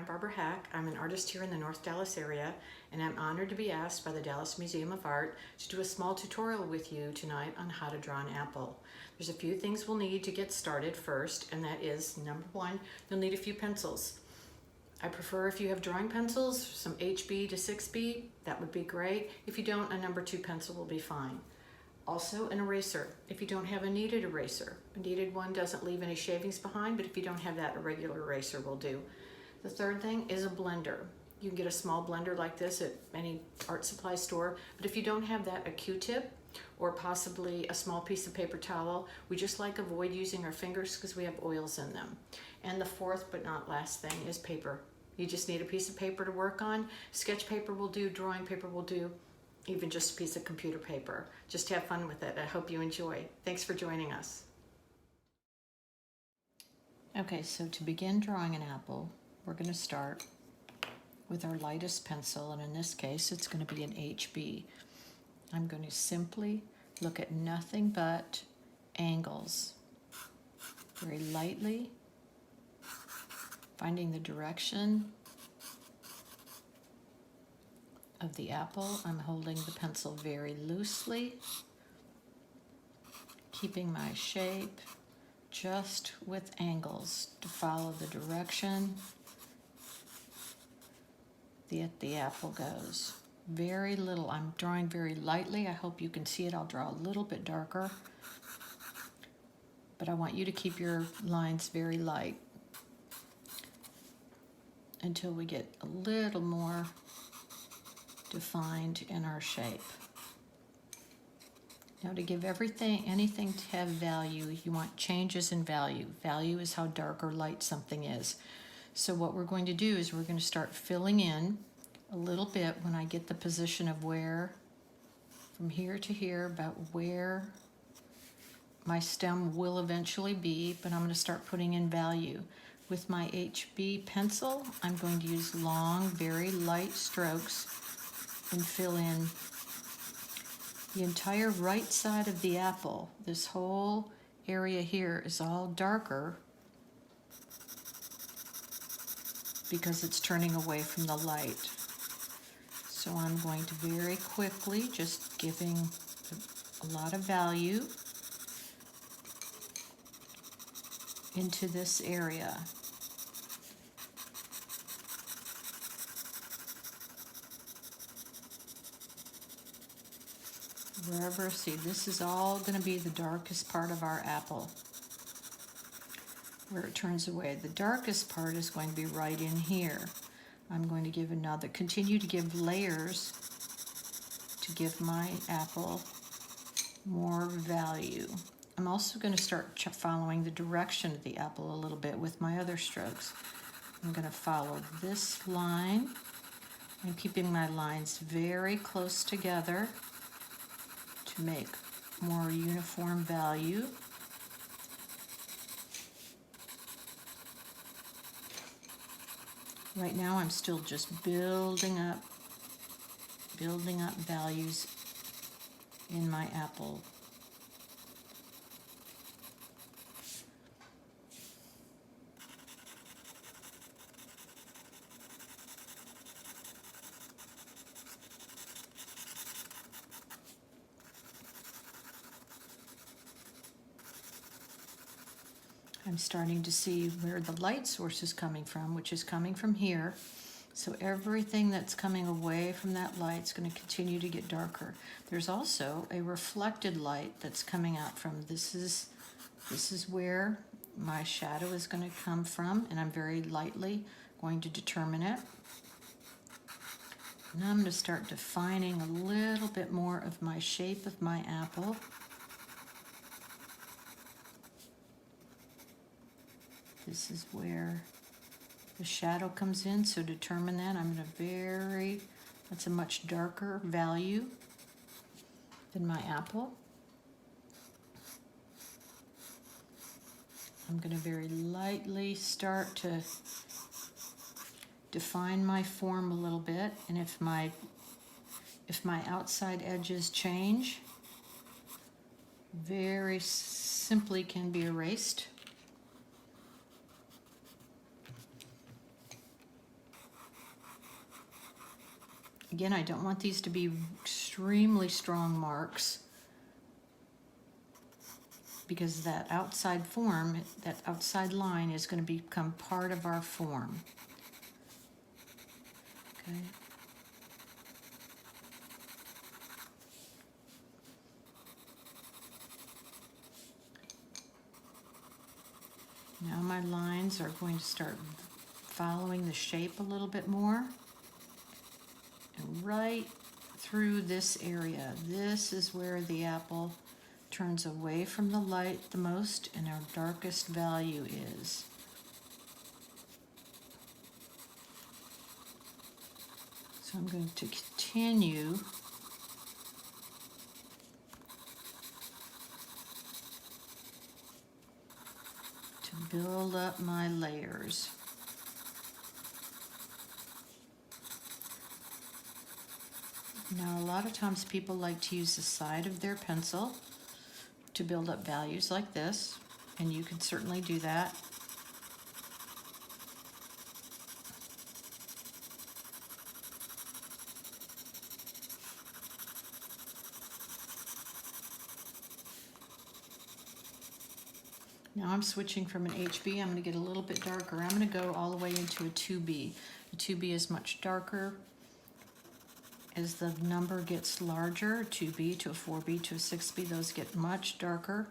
I'm Barbara Hack. I'm an artist here in the North Dallas area, and I'm honored to be asked by the Dallas Museum of Art to do a small tutorial with you tonight on how to draw an apple. There's a few things we'll need to get started first, and that is, number one, you'll need a few pencils. I prefer if you have drawing pencils, some HB to 6B, that would be great. If you don't, a number 2 pencil will be fine. Also, an eraser. If you don't have a kneaded eraser, a kneaded one doesn't leave any shavings behind, but if you don't have that, a regular eraser will do. The third thing is a blender. You can get a small blender like this at any art supply store, but if you don't have that, a Q-tip or possibly a small piece of paper towel. We just avoid using our fingers because we have oils in them. And the fourth but not last thing is paper. You just need a piece of paper to work on. Sketch paper will do, drawing paper will do, even just a piece of computer paper. Just have fun with it. I hope you enjoy. Thanks for joining us. Okay, so to begin drawing an apple, we're going to start with our lightest pencil, and in this case, it's going to be an HB. I'm going to simply look at nothing but angles. Very lightly, finding the direction of the apple. I'm holding the pencil very loosely, keeping my shape just with angles to follow the direction that the apple goes. Very little. I'm drawing very lightly. I hope you can see it. I'll draw a little bit darker, but I want you to keep your lines very light until we get a little more defined in our shape. Now, to give anything to have value, you want changes in value. Value is how dark or light something is. So what we're going to do is we're going to start filling in a little bit when I get the position of where, from here to here, about where my stem will eventually be, but I'm going to start putting in value. With my HB pencil, I'm going to use long, very light strokes and fill in the entire right side of the apple. This whole area here is all darker because it's turning away from the light. So I'm going to very quickly, just giving a lot of value into this area. Wherever, see, this is all going to be the darkest part of our apple, where it turns away. The darkest part is going to be right in here. I'm going to continue to give layers to give my apple more value. I'm also going to start following the direction of the apple a little bit with my other strokes. I'm going to follow this line. I'm keeping my lines very close together to make more uniform value. Right now I'm still just building up values in my apple. I'm starting to see where the light source is coming from, which is coming from here. So everything that's coming away from that light is going to continue to get darker. There's also a reflected light that's coming out from this is where my shadow is going to come from, and I'm very lightly going to determine it. Now I'm going to start defining a little bit more of my shape of my apple. This is where the shadow comes in, so determine that. I'm going to that's a much darker value than my apple. I'm going to very lightly start to define my form a little bit, and if my outside edges change, very simply can be erased. Again, I don't want these to be extremely strong marks because that outside form, that outside line is going to become part of our form. Okay. Now my lines are going to start following the shape a little bit more. And right through this area, this is where the apple turns away from the light the most and our darkest value is. So I'm going to continue to build up my layers. Now, a lot of times people like to use the side of their pencil to build up values like this, and you can certainly do that. Now I'm switching from an HB. I'm going to get a little bit darker. I'm going to go all the way into a 2B. The 2B is much darker. As the number gets larger, 2B to a 4B to a 6B, those get much darker.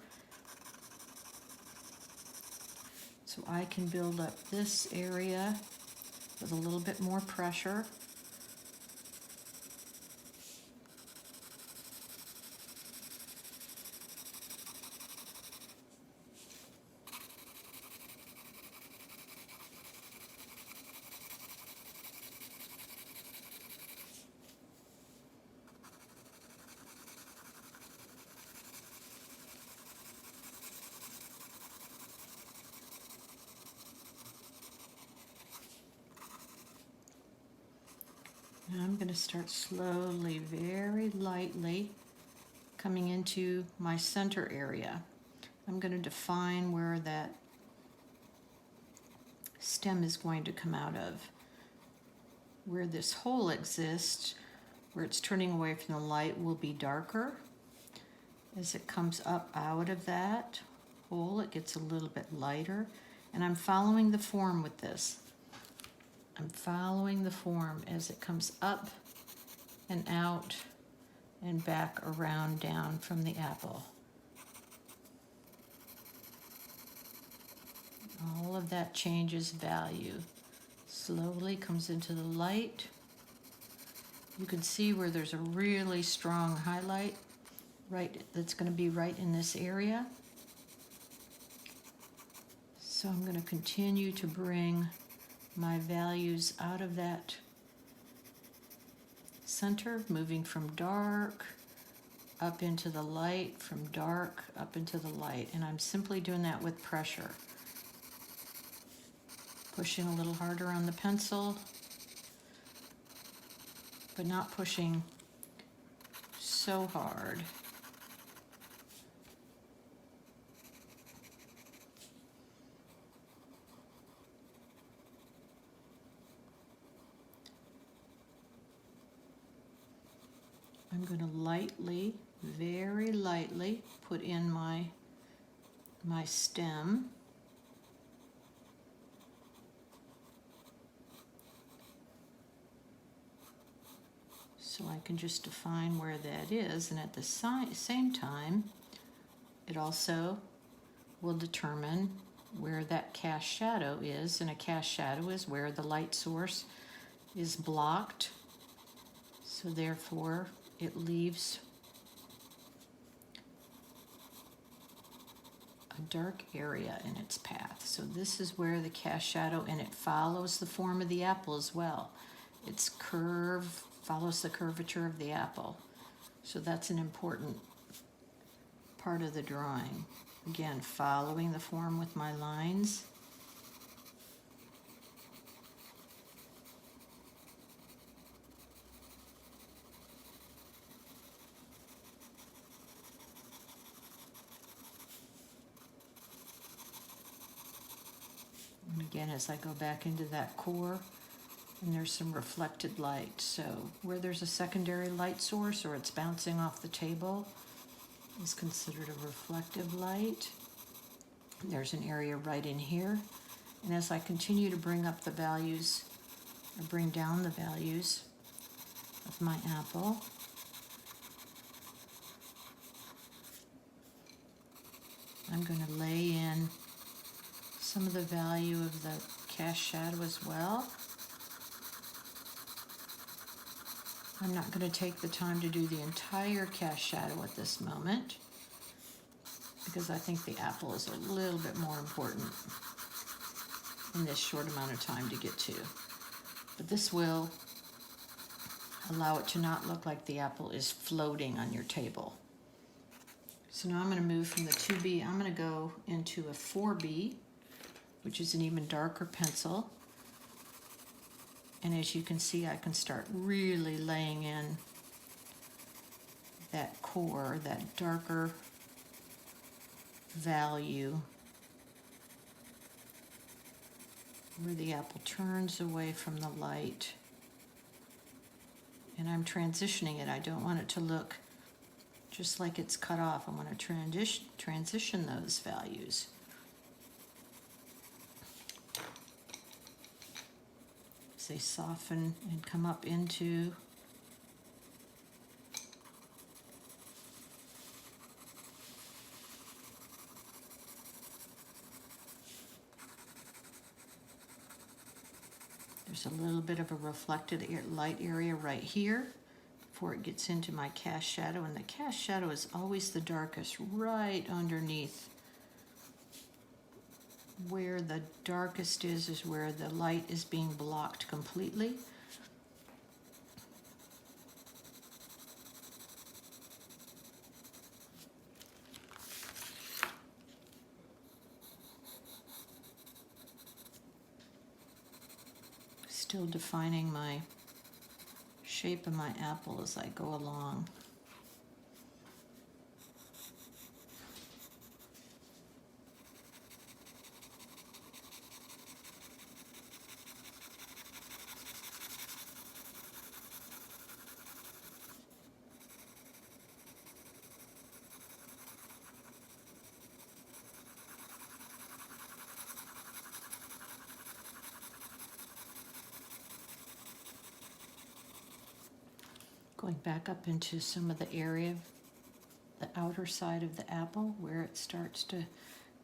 So I can build up this area with a little bit more pressure. Now I'm going to start slowly, very lightly, coming into my center area. I'm going to define where that stem is going to come out of. Where this hole exists, where it's turning away from the light, will be darker. As it comes up out of that hole, it gets a little bit lighter. And I'm following the form with this. I'm following the form as it comes up and out and back around down from the apple. All of that changes value. Slowly comes into the light. You can see where there's a really strong highlight that's going to be right in this area. So I'm going to continue to bring my values out of that center, moving from dark up into the light, from dark up into the light. And I'm simply doing that with pressure. Pushing a little harder on the pencil, but not pushing so hard. I'm going to lightly, very lightly, put in my stem. So I can just define where that is, and at the same time, it also will determine where that cast shadow is, and a cast shadow is where the light source is blocked. So therefore, it leaves a dark area in its path. So this is where the cast shadow, and it follows the form of the apple as well. Its curve follows the curvature of the apple. So that's an important part of the drawing. Again, following the form with my lines. And again, as I go back into that core, And there's some reflected light. So where there's a secondary light source or it's bouncing off the table is considered a reflective light. There's an area right in here. And as I continue to bring up the values, or bring down the values of my apple, I'm going to lay in some of the value of the cast shadow as well. I'm not going to take the time to do the entire cast shadow at this moment because I think the apple is a little bit more important in this short amount of time to get to. But this will allow it to not look like the apple is floating on your table. So now I'm going to move from the 2B, I'm going to go into a 4B, which is an even darker pencil. And as you can see, I can start really laying in that core, that darker value where the apple turns away from the light. And I'm transitioning it. I don't want it to look just like it's cut off. I want to transition those values. As they soften and come up into there's a little bit of a reflected light area right here before it gets into my cast shadow, and the cast shadow is always the darkest right underneath. Where the darkest is where the light is being blocked completely. Still defining my shape of my apple as I go along. Going back up into some of the area, the outer side of the apple where it starts to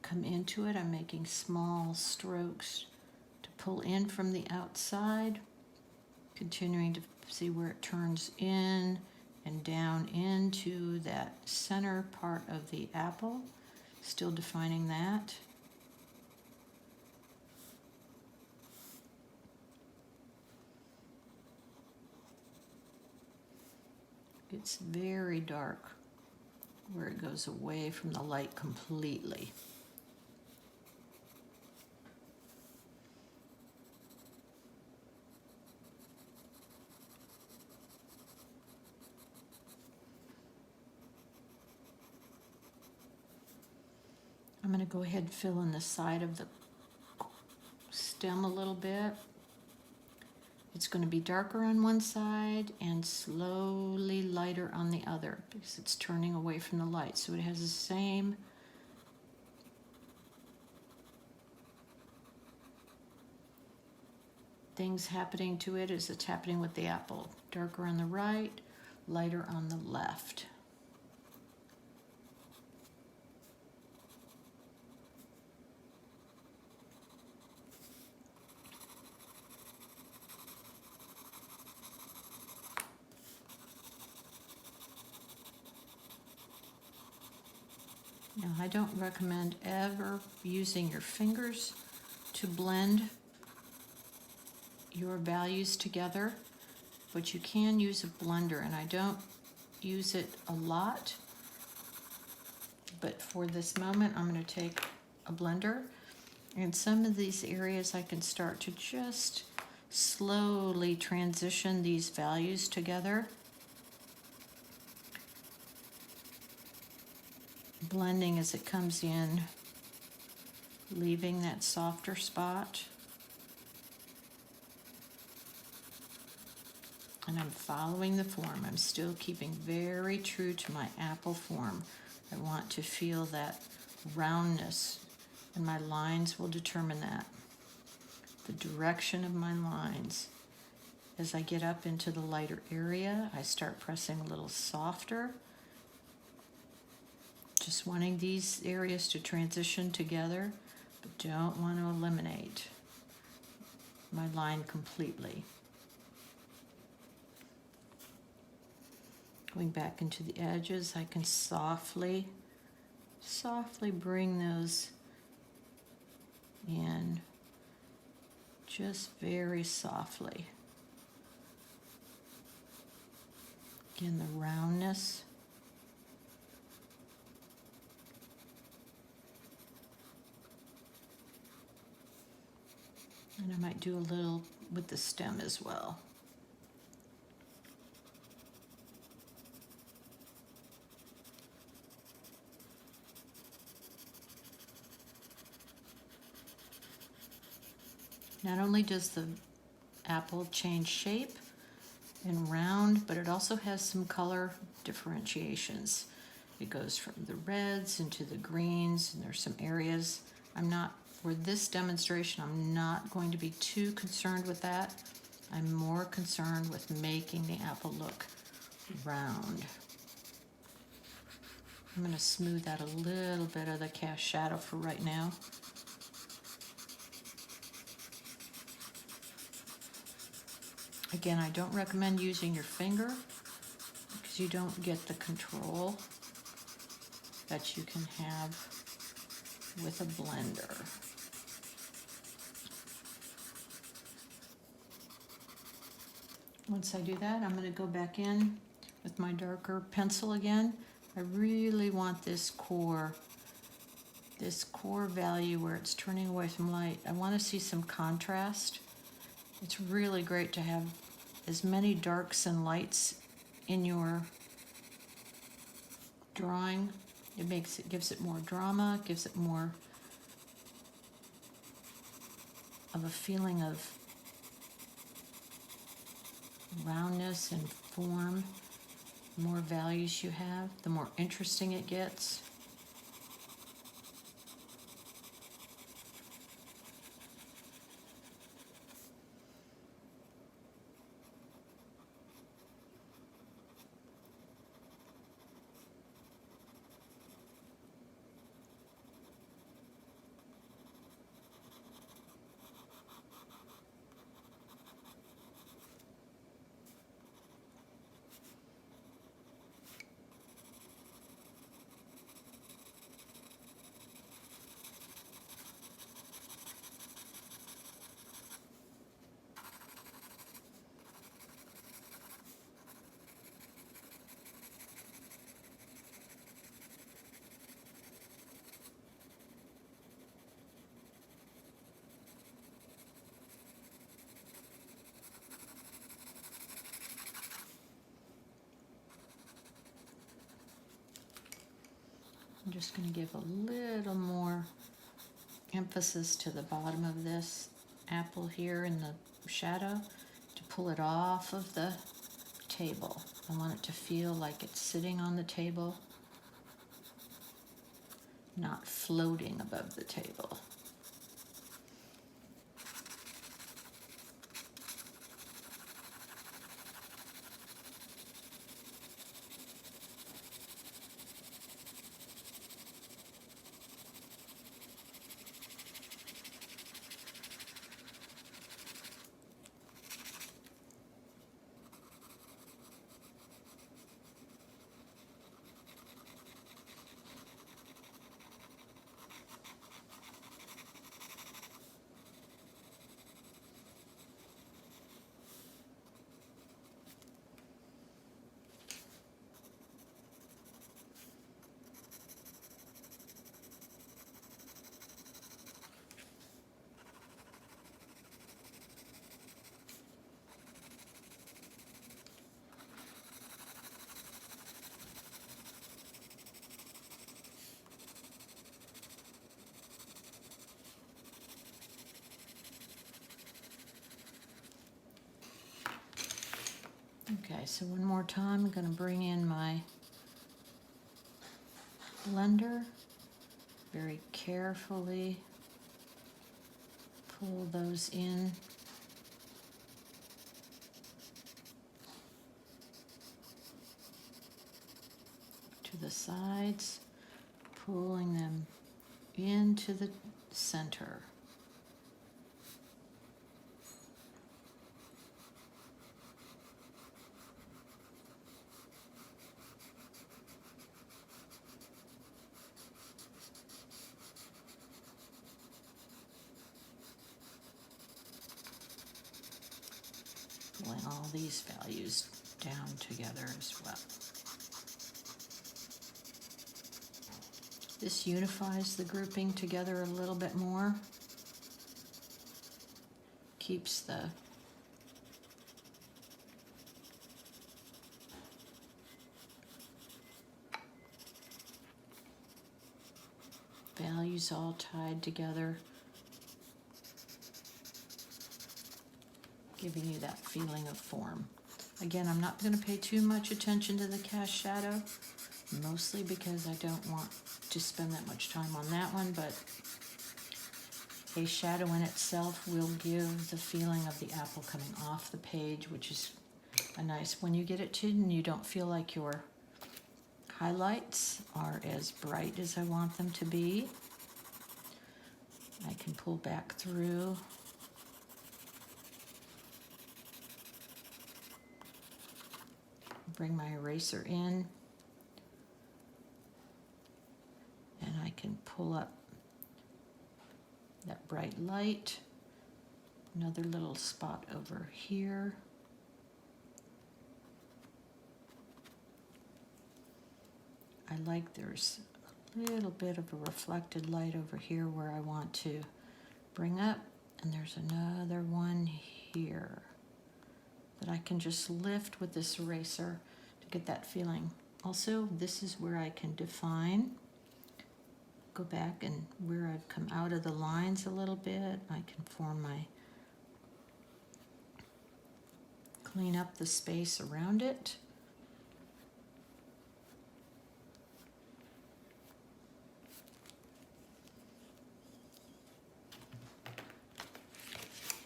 come into it. I'm making small strokes to pull in from the outside, continuing to see where it turns in and down into that center part of the apple, still defining that. It's very dark where it goes away from the light completely. I'm going to go ahead and fill in the side of the stem a little bit. It's going to be darker on one side and slowly lighter on the other because it's turning away from the light. So it has the same things happening to it as it's happening with the apple. Darker on the right, lighter on the left. Now, I don't recommend ever using your fingers to blend your values together, but you can use a blender, and I don't use it a lot, but for this moment I'm going to take a blender, and some of these areas I can start to just slowly transition these values together. Blending as it comes in, leaving that softer spot. And I'm following the form. I'm still keeping very true to my apple form. I want to feel that roundness, and my lines will determine that. The direction of my lines. As I get up into the lighter area, I start pressing a little softer. Just wanting these areas to transition together, but don't want to eliminate my line completely. Going back into the edges, I can softly bring those in, just very softly. Again, the roundness. And I might do a little with the stem as well. Not only does the apple change shape and round, but it also has some color differentiations. It goes from the reds into the greens, and there's some areas for this demonstration, I'm not going to be too concerned with that. I'm more concerned with making the apple look round. I'm going to smooth out a little bit of the cast shadow for right now. Again, I don't recommend using your finger because you don't get the control that you can have with a blender. Once I do that, I'm going to go back in with my darker pencil again. I really want this core value where it's turning away from light. I want to see some contrast. It's really great to have as many darks and lights in your drawing. Gives it more drama, gives it more of a feeling of roundness and form. The more values you have, the more interesting it gets. I'm just going to give a little more emphasis to the bottom of this apple here in the shadow to pull it off of the table. I want it to feel like it's sitting on the table, not floating above the table. Okay, so one more time, I'm going to bring in my blender, very carefully pull those in. To the sides, pulling them into the center. Pulling all these values down together as well. This unifies the grouping together a little bit more. Keeps the values all tied together, giving you that feeling of form. Again, I'm not going to pay too much attention to the cast shadow, mostly because I don't want to spend that much time on that one, but a shadow in itself will give the feeling of the apple coming off the page, which is a nice, when you get it to and you don't feel like your highlights are as bright as I want them to be, I can pull back through. Bring my eraser in, and I can pull up that bright light. Another little spot over here. I like there's a little bit of a reflected light over here where I want to bring up, and there's another one here that I can just lift with this eraser to get that feeling. Also, this is where I can define, go back, and where I've come out of the lines a little bit, I can form my, clean up the space around it.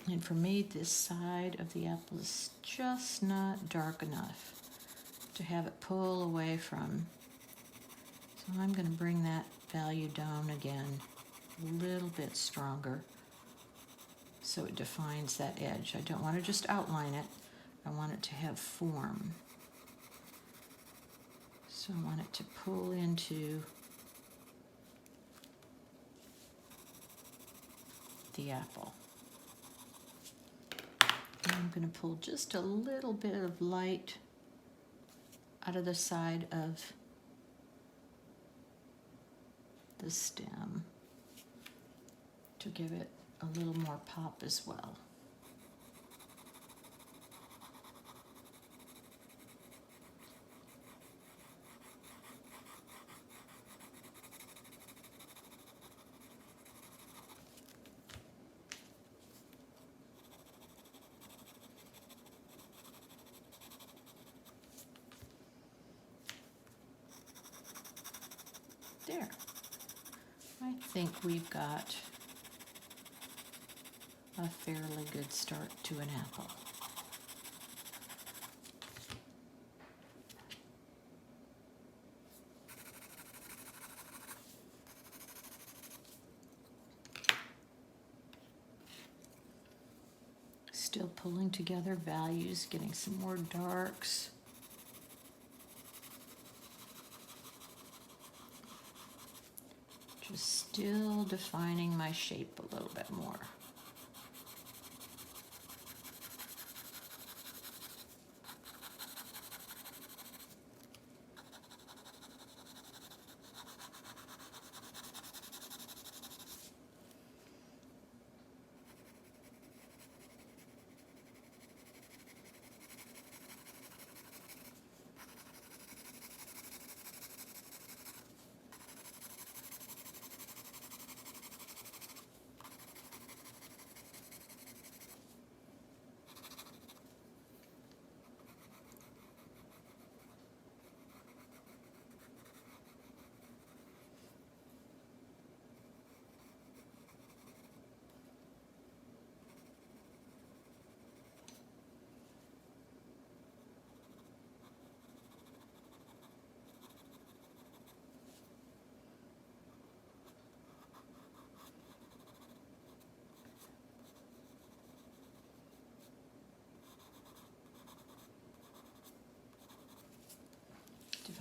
And for me, this side of the apple is just not dark enough to have it pull away from. So I'm going to bring that value down again a little bit stronger so it defines that edge. I don't want to just outline it. I want it to have form. So I want it to pull into the apple. I'm going to pull just a little bit of light out of the side of the stem to give it a little more pop as well. There. I think we've got a fairly good start to an apple. Still pulling together values, getting some more darks. Just still defining my shape a little bit more.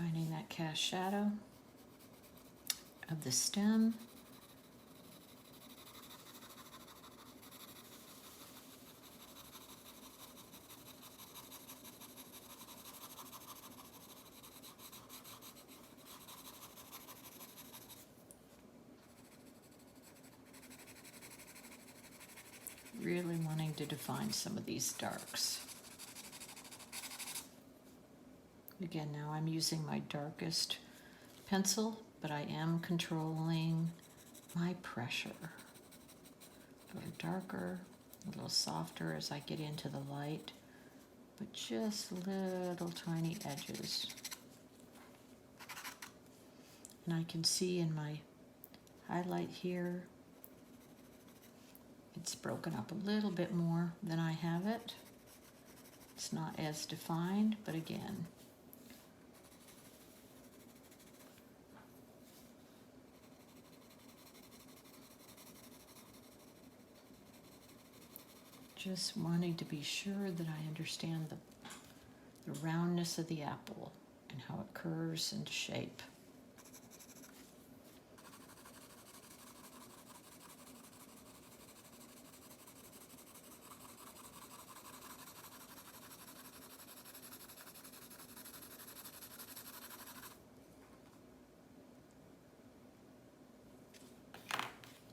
finding that cast shadow of the stem. Really wanting to define some of these darks. Again, now I'm using my darkest pencil, but I am controlling my pressure. A little darker, a little softer as I get into the light, but just little tiny edges. And I can see in my highlight here, it's broken up a little bit more than I have it. It's not as defined, but again, just wanting to be sure that I understand the roundness of the apple and how it curves into shape.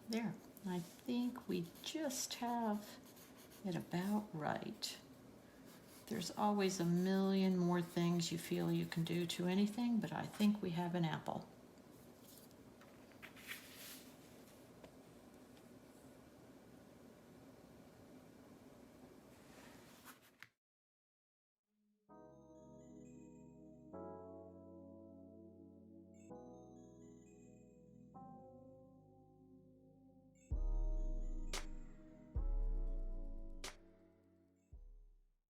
There, I think we just have it about right. There's always a million more things you feel you can do to anything, but I think we have an apple.